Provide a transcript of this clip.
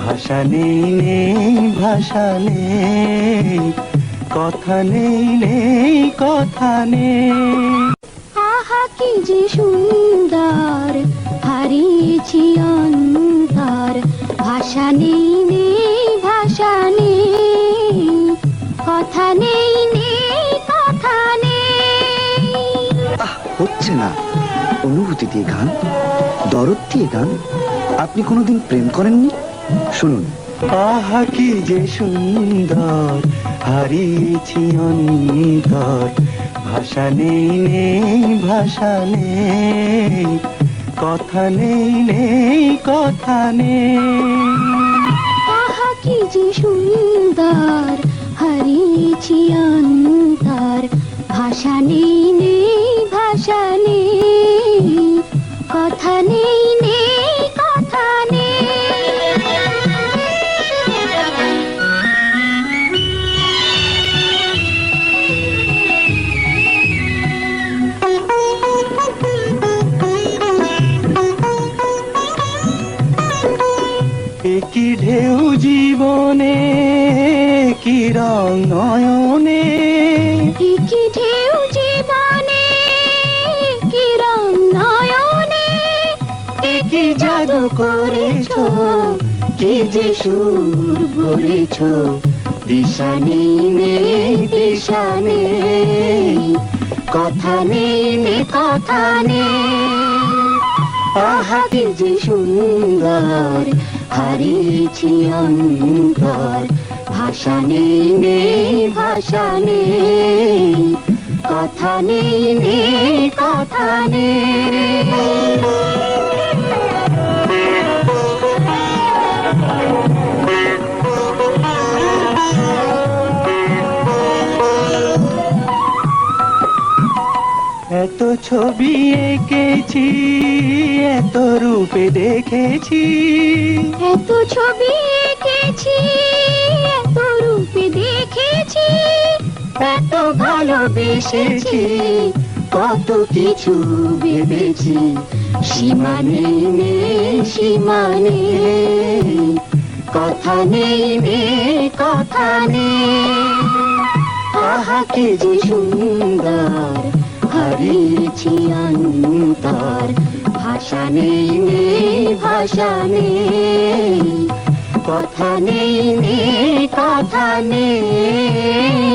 ভাষা নেই নেই ভাষা নেই, কথা নেই নেই কথা নেই। আহা কি যে সুন্দর, হারিয়েছি অন্তর। ভাষা নেই নেই ভাষা নেই, কথা নেই নেই কথা নেই। হচ্ছে না। অনুভূতি দিয়ে গান, দরদ দিয়ে গান। আপনি কোনোদিন প্রেম করেননি? শুনুন। আহা কি যে সুন্দর, হারিয়েছি অন্তর। ভাষা নেই নেই ভাষা নেই, কথা নেই নেই কথা নেই। আহা কি যে সুন্দর, হারিয়েছি অন্তর। ভাষা নেই নেই ভাষা নেই, কথা নেই নেই কথা নেই। কি ঢেউ জীবনে, কি রং নয়নে, কি ঢেউ জীবনে, কি রং নয়নে। কি জাদু করেছো, কি যে সুর ভরেছো। দিশা নেই নেই দিশা নেই, কথা নেই নেই কথা নেই। আহা কি যে সুন্দর, হারিয়েছি অন্তর। ভাষা নেই নেই ভাষা নেই, কথা নেই নেই কথা নেই। এত ছবি এঁকেছি, এত রূপে দেখেছি। এত ছবি এঁকেছি, এত রূপে দেখেছি। এত ভালোবেসেছি, কত কিছু ভেবেছি। সীমা নেই নেই সীমা নেই, কথা নেই নেই কথা নেই। আহা কি যে সুন্দর, হারিয়েছি অন্তর। ভাষা নেই নেই ভাষা নেই, কথা নেই নেই কথা নেই।